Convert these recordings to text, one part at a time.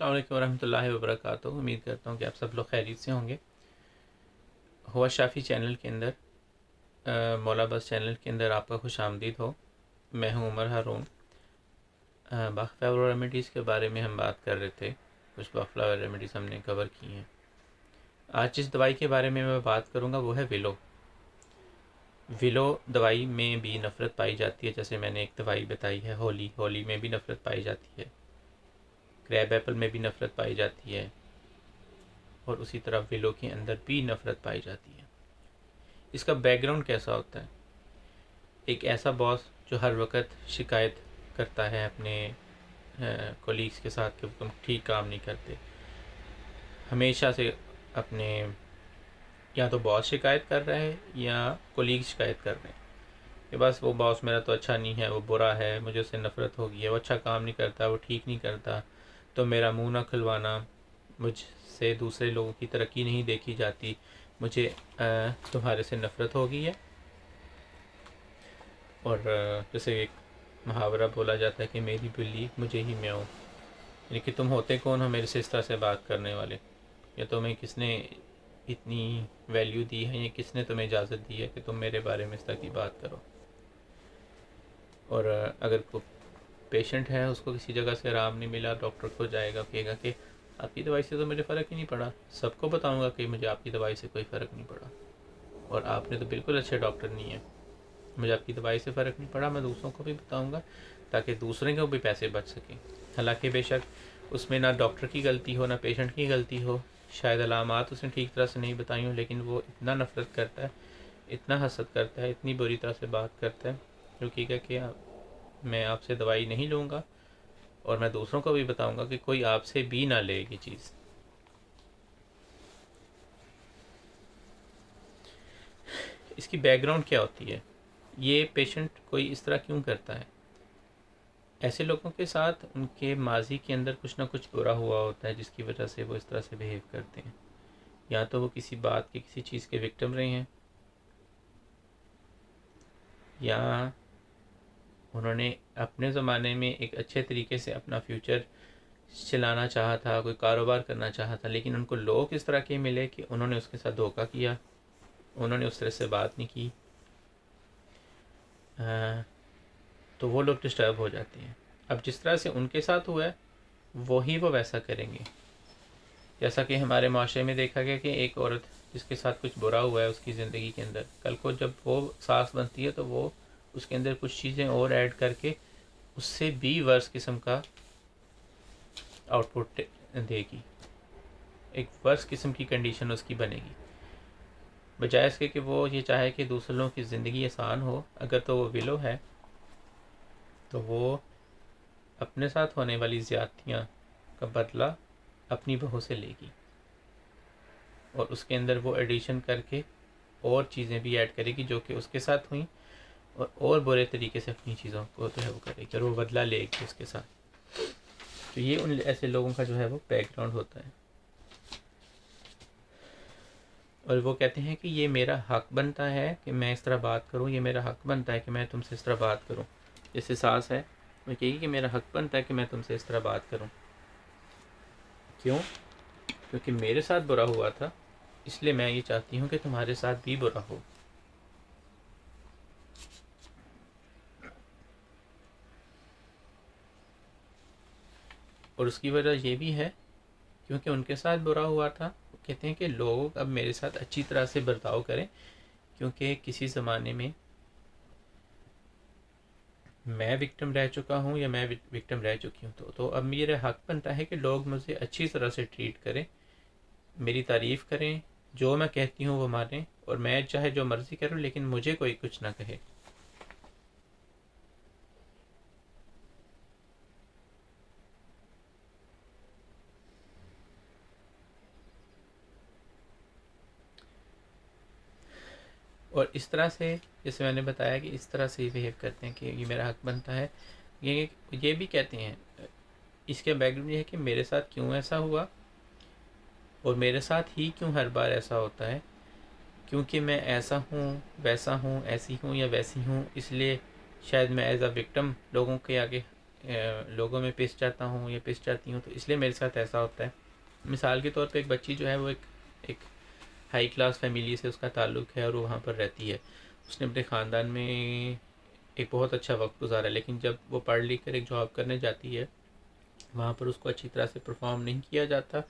अस्सलाम वालेकुम वरहमतुल्लाहि वबरकातुहू। उम्मीद करता हूँ कि आप सब लोग खैरियत से होंगे। हुआ शाफ़ी चैनल के अंदर, मौला बस चैनल के अंदर आपका खुश आमदीद हो। मैं हूँ उमर हारून। बाफ्लावर रेमेडीज़ के बारे में हम बात कर रहे थे। कुछ बाफ्लावर रेमेडीज़ हमने कवर की हैं। आज जिस दवाई के बारे में मैं बात करूँगा वो है विलो। विलो दवाई में भी नफ़रत पाई जाती है। जैसे मैंने एक दवाई बताई है होली में भी नफ़रत पाई जाती है। क्रैब एप्पल में भी नफ़रत पाई जाती है और उसी तरह विलो के अंदर भी नफ़रत पाई जाती है। इसका बैकग्राउंड कैसा होता है? एक ऐसा बॉस जो हर वक्त शिकायत करता है अपने कोलीग्स के साथ कि तुम ठीक काम नहीं करते। हमेशा से अपने या तो बॉस शिकायत कर रहा है या कोलीग शिकायत कर रहे हैं कि बस वो बॉस मेरा तो अच्छा नहीं है, वो बुरा है, मुझे उससे नफ़रत हो गई है, वो अच्छा काम नहीं करता, वो ठीक नहीं करता, तो मेरा मुंह ना खुलवाना, मुझसे दूसरे लोगों की तरक्की नहीं देखी जाती, मुझे तुम्हारे से नफ़रत हो गई है। और जैसे एक मुहावरा बोला जाता है कि मेरी बिल्ली मुझे ही म्याऊं, यानी कि तुम होते कौन हो मेरे से इस तरह से बात करने वाले, या तुम्हें किसने इतनी वैल्यू दी है, या किसने तुम्हें इजाज़त दी है कि तुम मेरे बारे में इस तरह की बात करो। और अगर कोई पेशेंट है, उसको किसी जगह से आराम नहीं मिला, डॉक्टर को जाएगा, कहेगा कि आपकी दवाई से तो मुझे फ़र्क ही नहीं पड़ा, सबको बताऊंगा कि मुझे आपकी दवाई से कोई फ़र्क नहीं पड़ा और आपने तो बिल्कुल अच्छे डॉक्टर नहीं है, मुझे आपकी दवाई से फ़र्क नहीं पड़ा, मैं दूसरों को भी बताऊंगा ताकि दूसरे को भी पैसे बच सकें। हालांकि बेशक उसमें ना डॉक्टर की गलती हो ना पेशेंट की गलती हो, शायद अलामात उसने ठीक तरह से नहीं बताई हो, लेकिन वो इतना नफ़रत करता है, इतना हसद करता है, इतनी बुरी तरह से बात करता है, क्योंकि क्या कि मैं आपसे दवाई नहीं लूँगा और मैं दूसरों को भी बताऊंगा कि कोई आपसे भी ना ले ये चीज़। इसकी बैकग्राउंड क्या होती है? ये पेशेंट कोई इस तरह क्यों करता है? ऐसे लोगों के साथ उनके माजी के अंदर कुछ ना कुछ बुरा हुआ होता है जिसकी वजह से वो इस तरह से बिहेव करते हैं। या तो वो किसी बात के, किसी चीज़ के विक्टिम रहे हैं, या उन्होंने अपने ज़माने में एक अच्छे तरीके से अपना फ्यूचर चलाना चाहा था, कोई कारोबार करना चाहा था, लेकिन उनको लोग इस तरह के मिले कि उन्होंने उसके साथ धोखा किया, उन्होंने उस तरह से बात नहीं की, तो वो लोग डिस्टर्ब हो जाते हैं। अब जिस तरह से उनके साथ हुआ है वही वो वैसा करेंगे। जैसा कि हमारे माशरे में देखा गया कि एक औरत जिसके साथ कुछ बुरा हुआ है उसकी ज़िंदगी के अंदर, कल को जब वो सास बनती है तो वो उसके अंदर कुछ चीज़ें और ऐड करके उससे भी वर्स किस्म का आउटपुट देगी, एक वर्स किस्म की कंडीशन उसकी बनेगी। बजाय इसके कि वो ये चाहे कि दूसरे लोगों की ज़िंदगी आसान हो, अगर तो वो विलो है तो वो अपने साथ होने वाली ज़्यादतियाँ का बदला अपनी बहू से लेगी और उसके अंदर वो एडिशन करके और चीज़ें भी ऐड करेगी जो कि उसके साथ हुई, और बुरे तरीके से अपनी चीज़ों को जो है वो करेगी और वो बदला लेगी उसके साथ। तो ये उन ऐसे लोगों का जो है वो बैकग्राउंड होता है। और वो कहते हैं कि ये मेरा हक बनता है कि मैं इस तरह बात करूं, ये मेरा हक बनता है कि मैं तुमसे इस तरह बात करूं। जैसे सास है, वो कहेगी कि मेरा हक बनता है कि मैं तुमसे इस तरह बात करूं। क्यों? क्योंकि मेरे साथ बुरा हुआ था, इसलिए मैं ये चाहती हूँ कि तुम्हारे साथ भी बुरा हो। और उसकी वजह ये भी है क्योंकि उनके साथ बुरा हुआ था, वो कहते हैं कि लोग अब मेरे साथ अच्छी तरह से बर्ताव करें, क्योंकि किसी ज़माने में मैं विक्टिम रह चुका हूँ या मैं विक्टिम रह चुकी हूँ, तो अब मेरा हक बनता है कि लोग मुझे अच्छी तरह से ट्रीट करें, मेरी तारीफ़ करें, जो मैं कहती हूँ वो मानें, और मैं चाहे जो मर्ज़ी करूँ लेकिन मुझे कोई कुछ ना कहे। और इस तरह से, जैसे मैंने बताया कि इस तरह से बिहेव करते हैं कि ये मेरा हक बनता है। ये भी कहते हैं, इसके बैकग्राउंड ये है कि मेरे साथ क्यों ऐसा हुआ और मेरे साथ ही क्यों हर बार ऐसा होता है, क्योंकि मैं ऐसा हूँ, वैसा हूँ, ऐसी हूँ या वैसी हूँ, इसलिए शायद मैं एज अ विक्टिम लोगों के आगे लोगों में पिस जाता हूँ या पिस जाती हूँ, तो इसलिए मेरे साथ ऐसा होता है। मिसाल के तौर पे एक बच्ची जो है वो एक हाई क्लास फैमिली से उसका ताल्लुक़ है और वो वहाँ पर रहती है। उसने अपने ख़ानदान में एक बहुत अच्छा वक्त गुजारा, लेकिन जब वो पढ़ लिख कर एक जॉब करने जाती है, वहाँ पर उसको अच्छी तरह से परफॉर्म नहीं किया जाता,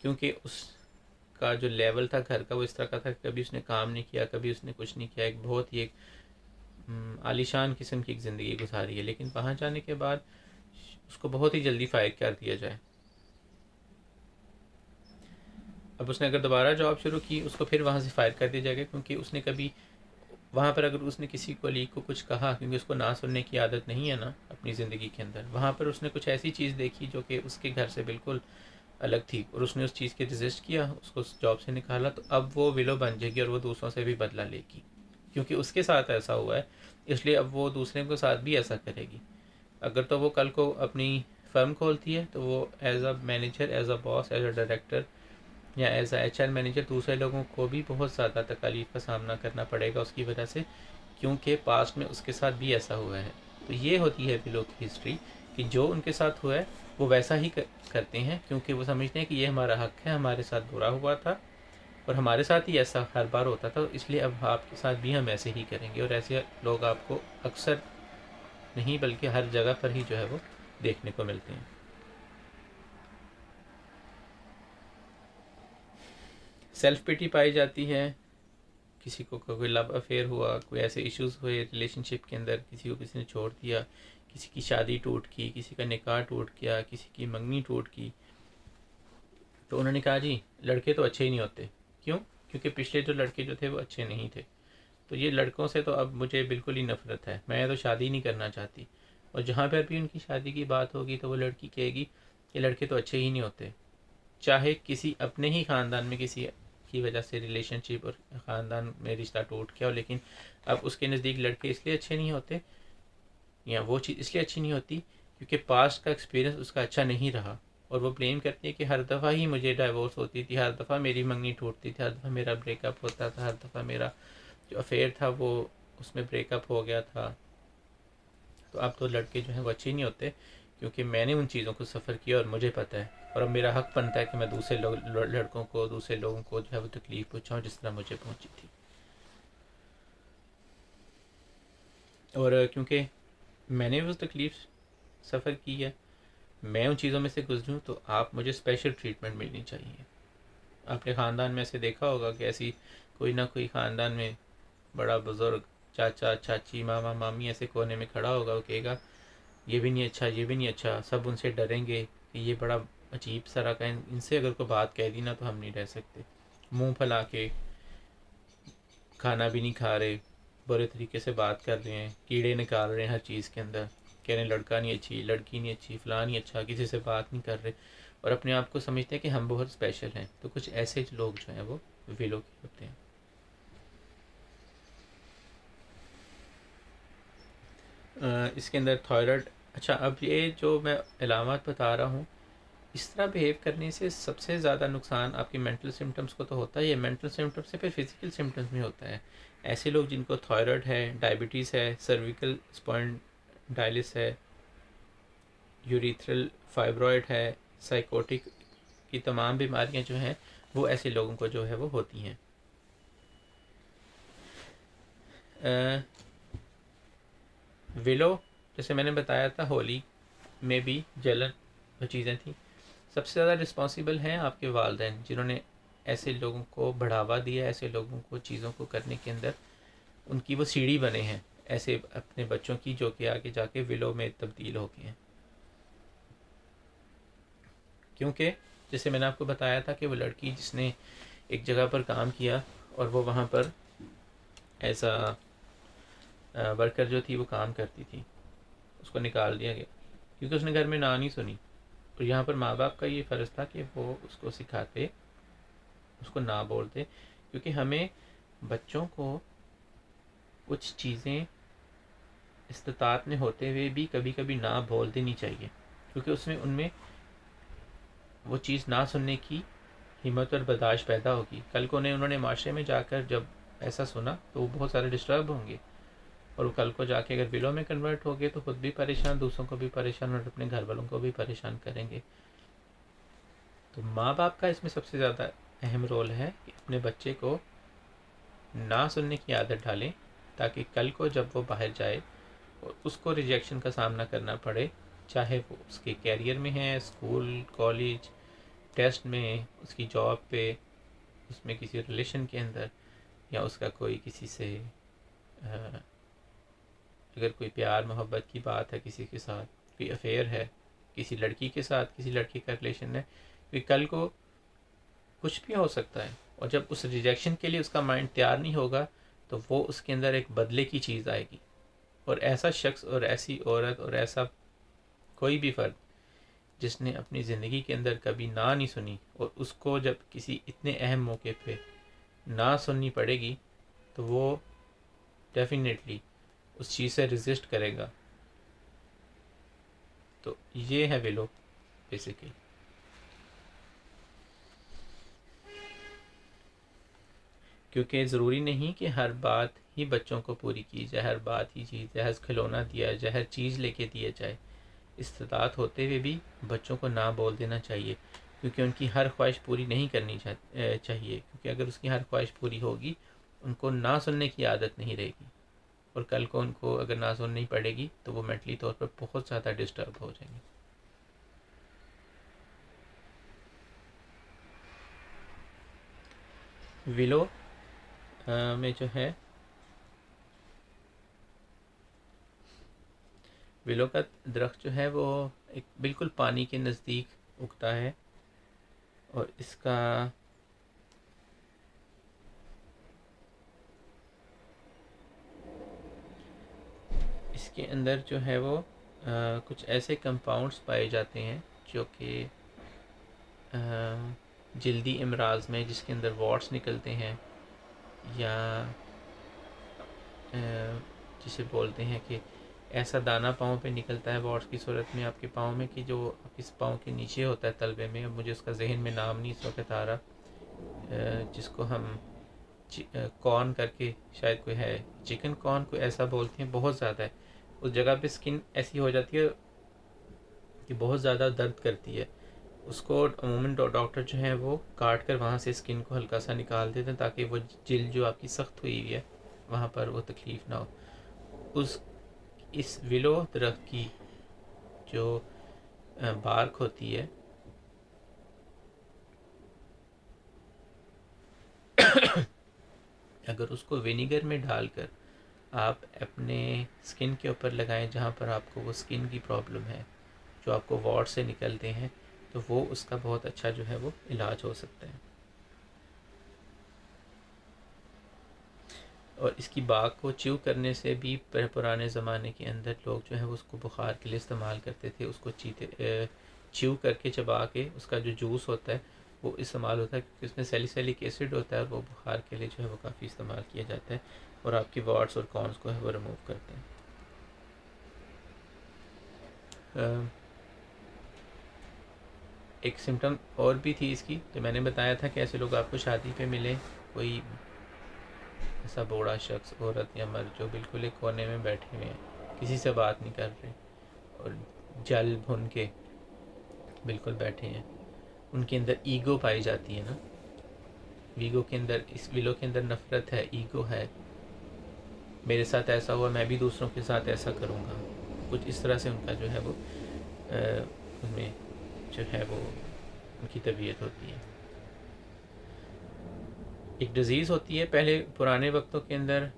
क्योंकि उसका जो लेवल था घर का वो इस तरह का था कि कभी उसने काम नहीं किया, कभी उसने कुछ नहीं किया। एक बहुत ही एक आलीशान किस्म की एक ज़िंदगी गुजारी है, लेकिन वहाँ जाने के बाद उसको बहुत ही जल्दी फायर कर दिया जाए। अब उसने अगर दोबारा जॉब शुरू की, उसको फिर वहाँ से फायर कर दिया जाएगा, क्योंकि उसने कभी वहाँ पर अगर उसने किसी कलीग को कुछ कहा, क्योंकि उसको ना सुनने की आदत नहीं है ना अपनी ज़िंदगी के अंदर, वहाँ पर उसने कुछ ऐसी चीज़ देखी जो कि उसके घर से बिल्कुल अलग थी और उसने उस चीज़ के रजिस्ट किया, उसको उस जॉब से निकाला, तो अब वो विलो बन जाएगी और वो दूसरों से भी बदला लेगी, क्योंकि उसके साथ ऐसा हुआ है, इसलिए अब वो दूसरे के साथ भी ऐसा करेगी। अगर तो वो कल को अपनी फर्म खोलती है, तो वो as a manager, as a boss, as a director या एज अ HR मैनेजर दूसरे लोगों को भी बहुत ज़्यादा तकालीफ का सामना करना पड़ेगा उसकी वजह से, क्योंकि पास्ट में उसके साथ भी ऐसा हुआ है। तो ये होती है विलो की हिस्ट्री, कि जो उनके साथ हुआ है वो वैसा ही करते हैं, क्योंकि वो समझते हैं कि ये हमारा हक है, हमारे साथ बुरा हुआ था और हमारे साथ ही ऐसा हर बार होता था, इसलिए अब आपके साथ भी हम ऐसे ही करेंगे। और ऐसे लोग आपको अक्सर नहीं बल्कि हर जगह पर ही जो है वो देखने को मिलते हैं। सेल्फ पिटी पाई जाती है, किसी को कोई लव अफेयर हुआ, कोई ऐसे इश्यूज हुए रिलेशनशिप के अंदर, किसी को किसी ने छोड़ दिया, किसी की शादी टूट गई, किसी का निकाह टूट गया, किसी की मंगनी टूट गई, तो उन्होंने कहा जी लड़के तो अच्छे ही नहीं होते। क्यों? क्योंकि पिछले जो लड़के जो थे वो अच्छे नहीं थे, तो ये लड़कों से तो अब मुझे बिल्कुल ही नफरत है, मैं तो शादी नहीं करना चाहती। और जहाँ पर भी उनकी शादी की बात होगी तो वो लड़की कहेगी कि लड़के तो अच्छे ही नहीं होते, चाहे किसी अपने ही ख़ानदान में किसी की वजह से रिलेशनशिप और ख़ानदान में रिश्ता टूट गया हो, लेकिन अब उसके नज़दीक लड़के इसलिए अच्छे नहीं होते या वो चीज़ इसलिए अच्छी नहीं होती क्योंकि पास्ट का एक्सपीरियंस उसका अच्छा नहीं रहा, और वो ब्लेम करती है कि हर दफ़ा ही मुझे डाइवोर्स होती थी, हर दफ़ा मेरी मंगनी टूटती थी, हर दफ़ा मेरा ब्रेकअप होता था, हर दफ़ा मेरा जो अफेयर था वो उसमें ब्रेकअप हो गया था। तो अब तो लड़के जो हैं वो अच्छे नहीं होते, क्योंकि मैंने उन चीज़ों को सफ़र किया और मुझे पता है, और अब मेरा हक बनता है कि मैं दूसरे लड़कों को, दूसरे लोगों को जो है वो तकलीफ़ पहुँचाऊँ जिस तरह मुझे पहुँची थी। और क्योंकि मैंने वो तकलीफ़ सफ़र की है, मैं उन चीज़ों में से गुजरूँ, तो आप मुझे स्पेशल ट्रीटमेंट मिलनी चाहिए। आपने ख़ानदान में ऐसे देखा होगा कि ऐसी कोई ना कोई ख़ानदान में बड़ा बुज़ुर्ग, चाचा चाची, मामा मामी ऐसे कोने में खड़ा होगा, वो कहेगा ये भी नहीं अच्छा, ये भी नहीं अच्छा, सब उनसे डरेंगे कि ये बड़ा अजीब सा रखा है, इनसे अगर कोई बात कह दी ना तो हम नहीं रह सकते। मुंह फैला के खाना भी नहीं खा रहे, बुरे तरीके से बात कर रहे हैं, कीड़े निकाल रहे हैं हर चीज़ के अंदर, कह रहे हैं लड़का नहीं अच्छी, लड़की नहीं अच्छी, फ़लाँ नहीं अच्छा, किसी से बात नहीं कर रहे, और अपने आप को समझते हैं कि हम बहुत स्पेशल हैं। तो कुछ ऐसे लोग जो हैं वो विलो के होते हैं। इसके अंदर थायराइड, अच्छा अब ये जो मैं अलामत बता रहा हूँ, इस तरह बिहेव करने से सबसे ज़्यादा नुकसान आपके मेंटल सिम्टम्स को तो होता ही है, मेंटल सिम्टम्स से फिर फिजिकल सिम्टम्स में होता है। ऐसे लोग जिनको थायराइड है, डायबिटीज़ है, सर्विकल स्पॉन्डाइलिस है, यूरिथ्रल फाइब्रॉयड है, साइकोटिक की तमाम बीमारियां जो हैं वो ऐसे लोगों को जो है वो होती हैं। विलो, जैसे मैंने बताया था, होली में भी जलन जो चीज़ें थी, सबसे ज़्यादा रिस्पॉन्सिबल हैं आपके वालिदैन, जिन्होंने ऐसे लोगों को बढ़ावा दिया, ऐसे लोगों को चीज़ों को करने के अंदर उनकी वो सीढ़ी बने हैं ऐसे अपने बच्चों की, जो कि आगे जाके विलो में तब्दील हो गए हैं। क्योंकि जैसे मैंने आपको बताया था कि वो लड़की जिसने एक जगह पर काम किया और वो वहाँ पर एज अ वर्कर जो थी वो काम करती थी, उसको निकाल दिया गया क्योंकि उसने घर में ना नहीं सुनी। और यहाँ पर माँ बाप का ये फ़र्ज़ था कि वो उसको सिखाते, उसको ना बोलते, क्योंकि हमें बच्चों को कुछ चीज़ें इस्तिताअत में होते हुए भी कभी कभी ना बोल देनी चाहिए, क्योंकि उसमें उनमें वो चीज़ ना सुनने की हिम्मत और बर्दाश्त पैदा होगी। कल को उन्होंने माशरे में जाकर जब ऐसा सुना तो वो बहुत सारे डिस्टर्ब होंगे। और वो कल को जाके अगर विलो में कन्वर्ट हो गए तो खुद भी परेशान, दूसरों को भी परेशान और अपने घर वालों को भी परेशान करेंगे। तो माँ बाप का इसमें सबसे ज़्यादा अहम रोल है कि अपने बच्चे को ना सुनने की आदत डालें, ताकि कल को जब वो बाहर जाए और उसको रिजेक्शन का सामना करना पड़े, चाहे वो उसके कैरियर में है, स्कूल, कॉलेज, टेस्ट में, उसकी जॉब पे, उसमें किसी रिलेशन के अंदर, या उसका कोई किसी से अगर कोई प्यार मोहब्बत की बात है, किसी के साथ कोई अफेयर है, किसी लड़की के साथ किसी लड़की का रिलेशन है, क्योंकि कल को कुछ भी हो सकता है। और जब उस रिजेक्शन के लिए उसका माइंड तैयार नहीं होगा तो वो उसके अंदर एक बदले की चीज़ आएगी। और ऐसा शख्स और ऐसी औरत और ऐसा कोई भी फ़र्द जिसने अपनी ज़िंदगी के अंदर कभी ना नहीं सुनी और उसको जब किसी इतने अहम मौके पे ना सुननी पड़ेगी तो वो डेफिनेटली उस चीज़ से रेजिस्ट करेगा। तो ये है विलो बेसिकली। क्योंकि ज़रूरी नहीं कि हर बात ही बच्चों को पूरी की जाए, हर बात ही चीज़, हर खिलौना दिया जाए, हर चीज़ लेके दिया जाए। इस्तात होते हुए भी बच्चों को ना बोल देना चाहिए, क्योंकि उनकी हर ख्वाहिश पूरी नहीं करनी चाहिए। क्योंकि अगर उसकी हर ख्वाहिश पूरी होगी, उनको ना सुनने की आदत नहीं रहेगी, और कल को उनको अगर ना सुननी पड़ेगी तो वो मेंटली तौर पर बहुत ज़्यादा डिस्टर्ब हो जाएंगे। विलो में जो है, विलो का दरख्त जो है वो एक बिल्कुल पानी के नज़दीक उगता है, और इसका इसके अंदर जो है वो कुछ ऐसे कंपाउंड्स पाए जाते हैं जो कि जल्दी इमराज में, जिसके अंदर वॉट्स निकलते हैं, या जिसे बोलते हैं कि ऐसा दाना पाँव पे निकलता है वॉट्स की सूरत में आपके पाँव में, कि जो आपके पाँव के नीचे होता है तलबे में। मुझे उसका जहन में नाम नहीं इस वक्त आ रहा, जिसको हम कॉर्न करके, शायद कोई है, चिकन कॉर्न कोई ऐसा बोलते हैं, बहुत ज़्यादा है। उस जगह पे स्किन ऐसी हो जाती है कि बहुत ज़्यादा दर्द करती है। उसको अमूमन डॉक्टर जो है वो काट कर वहाँ से स्किन को हल्का सा निकाल देते हैं, ताकि वो जिल्द जो आपकी सख्त हुई हुई है वहाँ पर वो तकलीफ़ ना हो। उस इस विलो दरख्त की जो बार्क होती है, अगर उसको विनीगर में डालकर आप अपने स्किन के ऊपर लगाएं, जहाँ पर आपको वो स्किन की प्रॉब्लम है, जो आपको वॉट से निकलते हैं, तो वो उसका बहुत अच्छा जो है वो इलाज हो सकता है। और इसकी बाग को च्यू करने से भी पुराने ज़माने के अंदर लोग जो है वो उसको बुखार के लिए इस्तेमाल करते थे। उसको च्यू करके चबा के उसका जो जूस होता है वो इस्तेमाल होता है, क्योंकि उसमें सैलिसिलिक एसिड होता है, और वो बुखार के लिए जो है वो काफ़ी इस्तेमाल किया जाता है, और आपकी वॉट्स और कॉन्स को है वो रिमूव करते हैं। एक सिम्टम और भी थी इसकी, तो मैंने बताया था कि ऐसे लोग आपको शादी पे मिले, कोई ऐसा बूढ़ा शख्स, औरत या मर्द, जो बिल्कुल एक कोने में बैठे हुए हैं, किसी से बात नहीं कर रहे, और जल भुन के बिल्कुल बैठे हैं। उनके अंदर ईगो पाई जाती है ना, वीगो के अंदर, इस विलो के अंदर नफ़रत है, ईगो है, मेरे साथ ऐसा हुआ मैं भी दूसरों के साथ ऐसा करूँगा, कुछ इस तरह से उनका जो है वो उनमें जो है वो उनकी तबीयत होती है। एक डिज़ीज़ होती है, पहले पुराने वक्तों के अंदर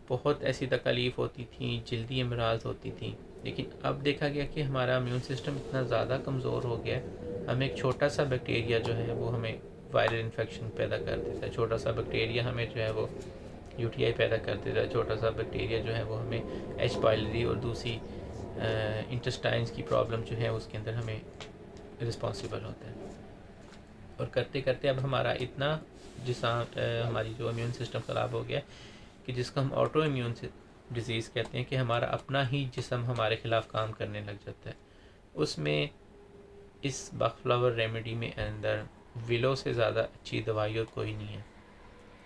बहुत ऐसी तकलीफ़ होती थी, जल्दी अमराज होती थी, लेकिन अब देखा गया कि हमारा इम्यून सिस्टम इतना ज़्यादा कमज़ोर हो गया है, हमें एक छोटा सा बैक्टीरिया जो है वो हमें वायरल इन्फेक्शन पैदा कर देता है, छोटा सा बैक्टीरिया हमें जो है वो यूटीआई पैदा कर देता है, छोटा सा बैक्टीरिया जो है वो हमें एच पाइलरी और दूसरी इंटेस्टाइन्स की प्रॉब्लम जो है उसके अंदर हमें रिस्पॉन्सिबल होता है। और करते करते अब हमारा इतना हमारी जो इम्यून सिस्टम ख़राब हो गया कि जिसको हम ऑटो इम्यून डिज़ीज़ कहते हैं, कि हमारा अपना ही जिस्म हमारे ख़िलाफ़ काम करने लग जाता है। उसमें इस बखफ्लावर रेमेडी में अंदर विलो से ज़्यादा अच्छी दवाई और कोई नहीं है।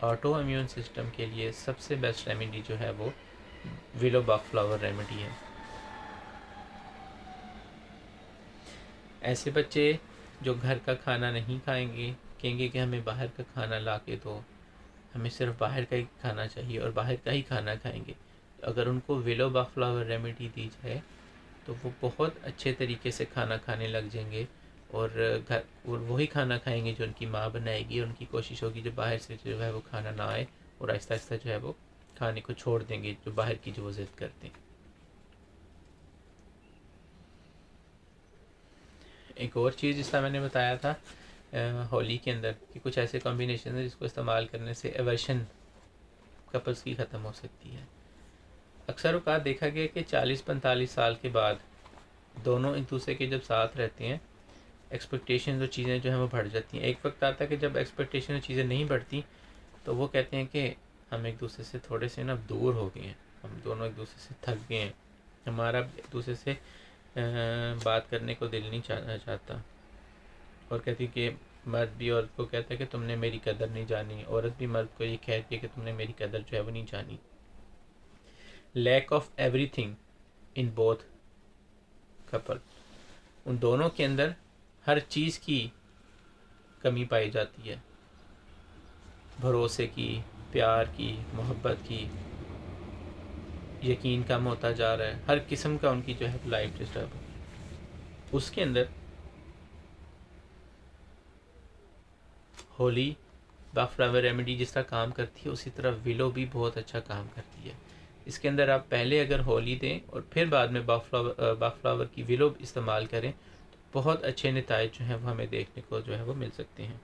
ऑटो इम्यून सिस्टम के लिए सबसे बेस्ट रेमेडी जो है वो विलो बकफ्लावर रेमेडी है। ऐसे बच्चे जो घर का खाना नहीं खाएंगे, कहेंगे कि हमें बाहर का खाना ला के दो, हमें सिर्फ बाहर का ही खाना चाहिए और बाहर का ही खाना खाएंगे, अगर उनको विलो बकफ्लावर रेमेडी दी जाए तो वो बहुत अच्छे तरीके से खाना खाने लग जाएंगे और घर और वही खाना खाएंगे जो उनकी माँ बनाएगी। और उनकी कोशिश होगी जो बाहर से जो है वो खाना ना आए और आहिस्ता आहिस्ता जो है वो खाने को छोड़ देंगे जो बाहर की जो वो ज़िद करते हैं। एक और चीज़ जिसका मैंने बताया था होली के अंदर कि कुछ ऐसे कॉम्बिनेशन है जिसको इस्तेमाल करने से एवर्शन कपल्स की ख़त्म हो सकती है। अक्सर औक़ात देखा गया कि 40-45 साल के बाद दोनों एक दूसरे के जब साथ रहते हैं, एक्सपेक्टेशन और चीज़ें जो हैं वो बढ़ जाती हैं। एक वक्त आता है कि जब एक्सपेक्टेशन और चीज़ें नहीं बढ़ती तो वो कहते हैं कि हम एक दूसरे से थोड़े से ना दूर हो गए हैं, हम दोनों एक दूसरे से थक गए हैं, हमारा एक दूसरे से बात करने को दिल नहीं चाहता। और कहती कि मर्द भी औरत को कहता है कि तुमने मेरी कदर नहीं जानी, औरत भी मर्द को ये कहती है कि तुमने मेरी कदर जो है वो नहीं जानी। Lack of everything in both couple, उन दोनों के अंदर हर चीज़ की कमी पाई जाती है, भरोसे की, प्यार की, मोहब्बत की, यकीन कम होता जा रहा है, हर किस्म का उनकी जो है लाइफ डिस्टर्ब हो। उसके अंदर होली बकफ्लावर रेमेडी जिस तरह काम करती है उसी तरह विलो भी बहुत अच्छा काम करती है। इसके अंदर आप पहले अगर होली दें और फिर बाद में बकफ्लावर की विलो इस्तेमाल करें तो बहुत अच्छे नताइज जो हैं वो हमें देखने को जो है वो मिल सकते हैं।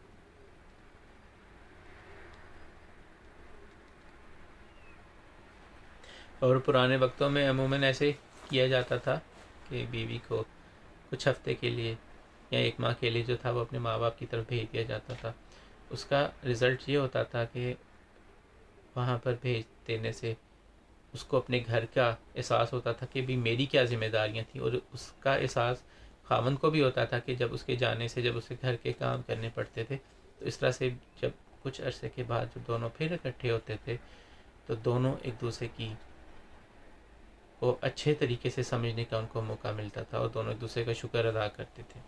और पुराने वक्तों में अमूमन ऐसे किया जाता था कि बीवी को कुछ हफ्ते के लिए या एक माह के लिए जो था वो अपने माँ बाप की तरफ भेज दिया जाता था। उसका रिज़ल्ट ये होता था कि वहाँ पर भेज देने से उसको अपने घर का एहसास होता था कि भी मेरी क्या ज़िम्मेदारियाँ थी, और उसका एहसास खामन को भी होता था कि जब उसके जाने से जब उसे घर के काम करने पड़ते थे तो इस तरह से जब कुछ अरसे के बाद जब दोनों फिर इकट्ठे होते थे तो दोनों एक दूसरे की वो अच्छे तरीके से समझने का उनको मौका मिलता था और दोनों एक दूसरे का शुक्र अदा करते थे।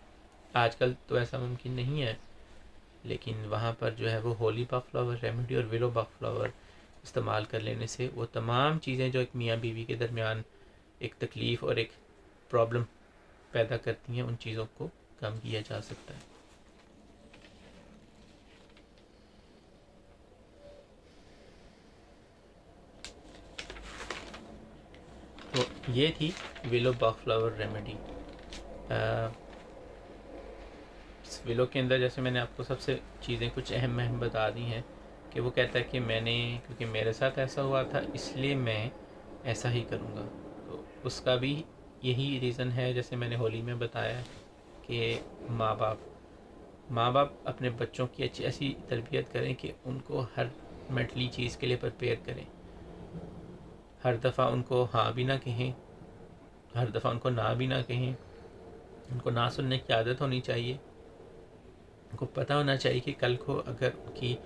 आजकल तो ऐसा मुमकिन नहीं है, लेकिन वहाँ पर जो है वो होली बकफ्लावर रेमेडी और विलो बकफ्लावर इस्तेमाल कर लेने से वो तमाम चीज़ें जो एक मियाँ बीवी के दरमियान एक तकलीफ़ और एक प्रॉब्लम पैदा करती हैं उन चीज़ों को कम किया जा सकता है। तो ये थी विलो बकफ्लावर रेमेडी। विलो के अंदर जैसे मैंने आपको सबसे चीज़ें कुछ अहम अहम बता दी हैं कि वो कहता है कि मैंने क्योंकि मेरे साथ ऐसा हुआ था इसलिए मैं ऐसा ही करूँगा। तो उसका भी यही रीज़न है जैसे मैंने होली में बताया कि माँ बाप अपने बच्चों की अच्छी ऐसी तरबियत करें कि उनको हर मेंटली चीज़ के लिए प्रिपेयर करें। हर दफ़ा उनको हाँ भी ना कहें, हर दफ़ा उनको ना भी ना कहें। उनको ना सुनने की आदत होनी चाहिए। उनको पता होना चाहिए कि कल को अगर उनकी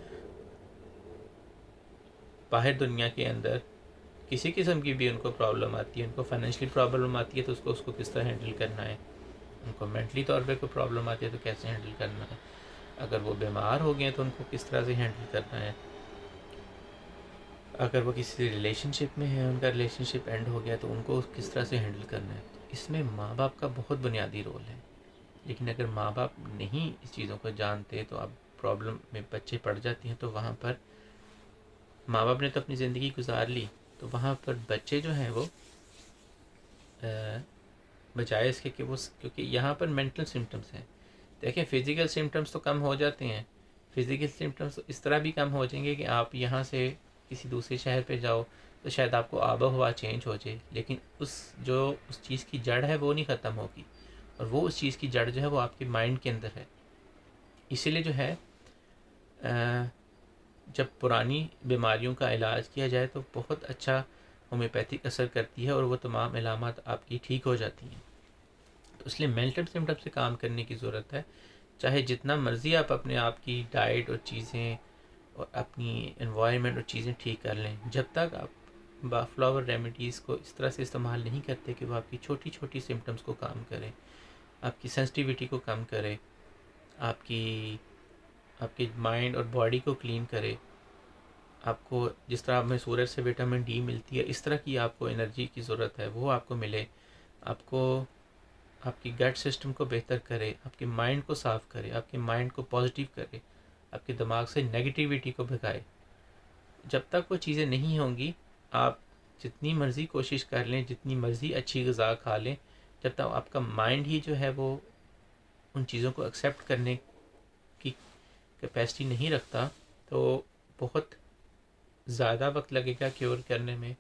बाहर दुनिया के अंदर किसी किस्म की भी उनको प्रॉब्लम आती है, उनको फाइनेंशियली प्रॉब्लम आती है तो उसको किस तरह हैंडल करना है, उनको मेंटली तौर पे कोई प्रॉब्लम आती है तो कैसे हैंडल करना है, अगर वो बीमार हो गए तो उनको किस तरह से हैंडल करना है, अगर वो किसी रिलेशनशिप में है उनका रिलेशनशिप एंड हो गया तो उनको किस तरह से हैंडल करना है। तो इसमें माँ बाप का बहुत बुनियादी रोल है। लेकिन अगर माँ बाप नहीं इस चीज़ों को जानते तो अब प्रॉब्लम में बच्चे पड़ जाती हैं। तो वहाँ पर माँ बाप ने तो अपनी ज़िंदगी गुजार ली, तो वहाँ पर बच्चे जो हैं वो बजाय इसके कि वो, क्योंकि यहाँ पर मेंटल सिम्टम्स हैं। देखिए फ़िज़िकल सिम्टम्स तो कम हो जाते हैं, फ़िज़िकल सिम्टम्स इस तरह भी कम हो जाएंगे कि आप यहाँ से किसी दूसरे शहर पे जाओ तो शायद आपको आबो हवा चेंज हो जाए, लेकिन उस चीज़ की जड़ है वो नहीं ख़त्म होगी, और वो उस चीज़ की जड़ जो है वो आपके माइंड के अंदर है। इसीलिए जो है जब पुरानी बीमारियों का इलाज किया जाए तो बहुत अच्छा होम्योपैथिक असर करती है और वो तमाम इलामात आपकी ठीक हो जाती हैं। तो इसलिए मेंटल सिम्टम से काम करने की ज़रूरत है। चाहे जितना मर्ज़ी आप अपने आप की डाइट और चीज़ें और अपनी एनवायरनमेंट और चीज़ें ठीक कर लें, जब तक आप फ्लावर रेमेडीज़ को इस तरह से इस्तेमाल नहीं करते कि वो आपकी छोटी छोटी सिम्टम्स को कम करें, आपकी सेंसिटिविटी को कम करे, आपकी आपके माइंड और बॉडी को क्लीन करे। आपको जिस तरह में सूरज से विटामिन डी मिलती है, इस तरह की आपको एनर्जी की ज़रूरत है, वो आपको मिले। आपको आपकी गट सिस्टम को बेहतर करे, आपके माइंड को साफ़ करे, आपके माइंड को पॉजिटिव करे, आपके दिमाग से नेगेटिविटी को भगाए। जब तक वो चीज़ें नहीं होंगी, आप जितनी मर्ज़ी कोशिश कर लें, जितनी मर्ज़ी अच्छी ग़िज़ा खा लें, जब तक आपका माइंड ही जो है वो उन चीज़ों को एक्सेप्ट करने की कैपेसिटी नहीं रखता, तो बहुत ज़्यादा वक्त लगेगा क्योर करने में,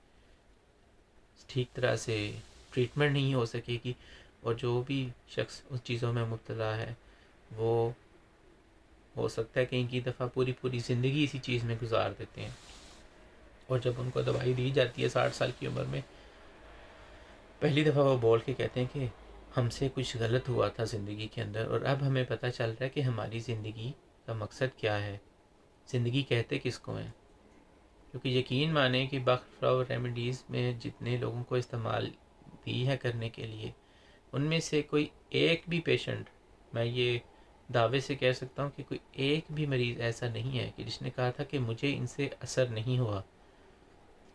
ठीक तरह से ट्रीटमेंट नहीं हो सकेगी, और जो भी शख्स उन चीज़ों में मुब्तला है वो हो सकता है कहीं की दफ़ा पूरी पूरी ज़िंदगी इसी चीज़ में गुजार देते हैं। और जब उनको दवाई दी जाती है 60 साल की उम्र में, पहली दफ़ा वो बोल के कहते हैं कि हमसे कुछ गलत हुआ था ज़िंदगी के अंदर, और अब हमें पता चल रहा है कि हमारी ज़िंदगी का मकसद क्या है, ज़िंदगी कहते किसको हैं। क्योंकि यकीन माने कि फ्लावर रेमेडीज़ में जितने लोगों को इस्तेमाल दी है करने के लिए, उनमें से कोई एक भी पेशेंट, मैं ये दावे से कह सकता हूँ कि कोई एक भी मरीज़ ऐसा नहीं है कि जिसने कहा था कि मुझे इनसे असर नहीं हुआ।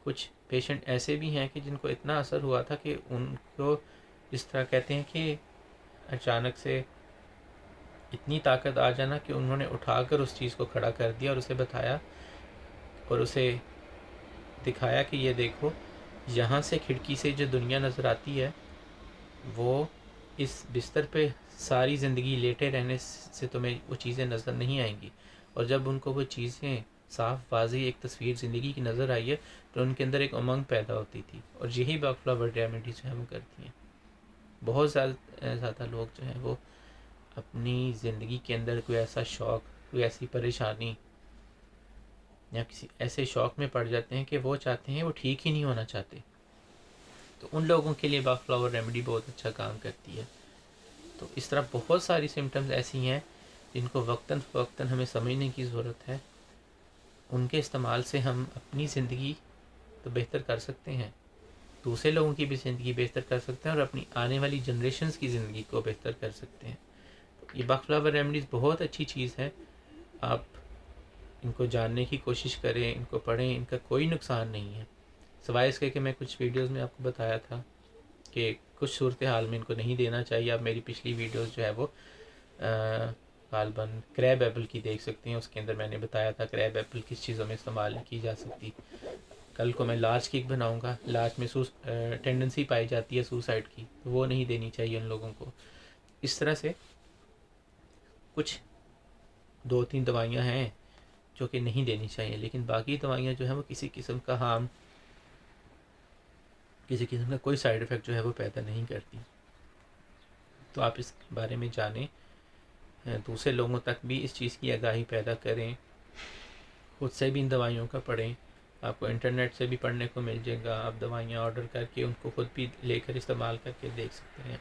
कुछ पेशेंट ऐसे भी हैं कि जिनको इतना असर हुआ था कि उनको इस तरह कहते हैं कि अचानक से इतनी ताकत आ जाना कि उन्होंने उठाकर उस चीज़ को खड़ा कर दिया और उसे बताया और उसे दिखाया कि ये देखो, यहाँ से खिड़की से जो दुनिया नज़र आती है वो इस बिस्तर पे सारी ज़िंदगी लेटे रहने से तुम्हें वो चीज़ें नज़र नहीं आएंगी। और जब उनको वो चीज़ें साफ़ वाज़ी एक तस्वीर ज़िंदगी की नज़र आई है, तो उनके अंदर एक उमंग पैदा होती थी, और यही फ्लावर रेमेडी जो है वो करती हैं। बहुत ज़्यादा लोग जो हैं वो अपनी ज़िंदगी के अंदर कोई ऐसा शौक़, कोई ऐसी परेशानी या किसी ऐसे शौक़ में पड़ जाते हैं कि वो चाहते हैं, वो ठीक ही नहीं होना चाहते, तो उन लोगों के लिए फ्लावर रेमेडी बहुत अच्छा काम करती है। तो इस तरह बहुत सारी सिम्टम्स ऐसी हैं जिनको वक्तन फ़वक्तन हमें समझने की ज़रूरत है। उनके इस्तेमाल से हम अपनी ज़िंदगी तो बेहतर कर सकते हैं, दूसरे लोगों की भी ज़िंदगी बेहतर कर सकते हैं, और अपनी आने वाली जनरेशन्स की ज़िंदगी को बेहतर कर सकते हैं। तो ये फ्लावर रेमेडीज़ बहुत अच्छी चीज़ है। आप इनको जानने की कोशिश करें, इनको पढ़ें, इनका कोई नुकसान नहीं है, सिवाय इसके कि मैं कुछ वीडियोस में आपको बताया था कि कुछ सूरत हाल में इनको नहीं देना चाहिए। आप मेरी पिछली वीडियोस जो है वो गालबन क्रैब एप्पल की देख सकते हैं, उसके अंदर मैंने बताया था क्रैब एप्पल किस चीज़ों में इस्तेमाल की जा सकती। कल को मैं लार्ज केक बनाऊंगा, लार्ज में टेंडेंसी पाई जाती है सुसाइड की, तो वो नहीं देनी चाहिए उन लोगों को। इस तरह से कुछ 2-3 दवाइयाँ हैं जो कि नहीं देनी चाहिए, लेकिन बाकी दवाइयाँ जो हैं वो किसी किस्म का हार्म, किसी किस्म का कोई साइड इफ़ेक्ट जो है वो पैदा नहीं करती। तो आप इस बारे में जानें, दूसरे लोगों तक भी इस चीज़ की आगाही पैदा करें, खुद से भी इन दवाइयों का पढ़ें। आपको इंटरनेट से भी पढ़ने को मिल जाएगा, आप दवाइयाँ ऑर्डर करके उनको खुद भी लेकर इस्तेमाल करके देख सकते हैं।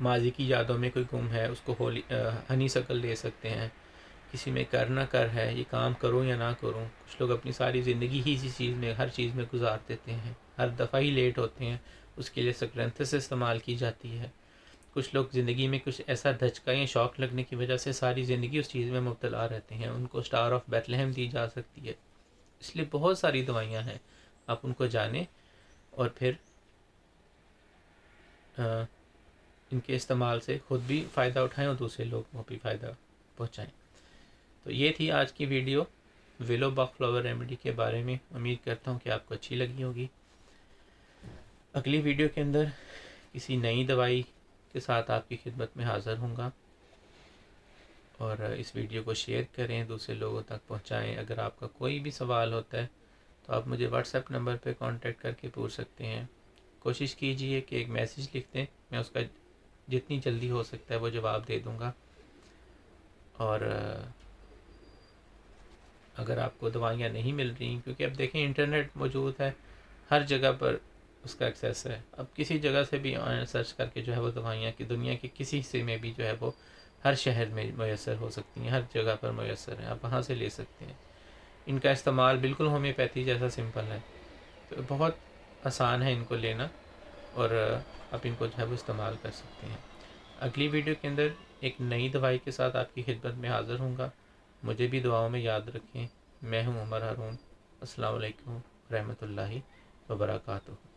माजी की यादों में कोई गुम है, उसको हनी शकल ले सकते हैं। किसी में कर ना कर है, ये काम करूँ या ना करूँ। कुछ लोग अपनी सारी ज़िंदगी ही इसी चीज़ में, हर चीज़ में गुजार देते हैं, हर दफ़ा ही लेट होते हैं, उसके लिए सक्रेंथस इस्तेमाल की जाती है। कुछ लोग ज़िंदगी में कुछ ऐसा धचका या शौक़ लगने की वजह से सारी ज़िंदगी उस चीज़ में मुब्तला रहते हैं, उनको स्टार ऑफ बेथलेहम दी जा सकती है। इसलिए बहुत सारी दवाइयाँ हैं, आप उनको जानें और फिर इनके इस्तेमाल से ख़ुद भी फ़ायदा उठाएं और दूसरे लोग को भी फ़ायदा पहुँचाएँ। तो ये थी आज की वीडियो विलो फ्लावर रेमेडी के बारे में। उम्मीद करता हूँ कि आपको अच्छी लगी होगी। अगली वीडियो के अंदर किसी नई दवाई के साथ आपकी खिदमत में हाज़िर होऊंगा, और इस वीडियो को शेयर करें, दूसरे लोगों तक पहुंचाएं। अगर आपका कोई भी सवाल होता है तो आप मुझे व्हाट्सएप नंबर पे कांटेक्ट करके पूछ सकते हैं। कोशिश कीजिए कि एक मैसेज लिख दें, मैं उसका जितनी जल्दी हो सकता है वो जवाब दे दूंगा। और अगर आपको दवाइयाँ नहीं मिल रही, क्योंकि अब देखें इंटरनेट मौजूद है, हर जगह पर उसका एक्सेस है। अब किसी जगह से भी सर्च करके जो है वो दवाइयाँ की दुनिया के किसी हिस्से में भी जो है वो हर शहर में मैसर हो सकती हैं, हर जगह पर मैसर हैं, आप वहाँ से ले सकते हैं। इनका इस्तेमाल बिल्कुल होम्योपैथी जैसा सिंपल है। तो बहुत आसान है इनको लेना और आप इनको जो है वो इस्तेमाल कर सकते हैं। अगली वीडियो के अंदर एक नई दवाई के साथ आपकी खिदमत में हाज़िर होऊंगा। मुझे भी दुआओं में याद रखें। मैं हूं उमर हारून। अस्सलाम वालेकुम रहमतुल्लाहि व बरकातुहू।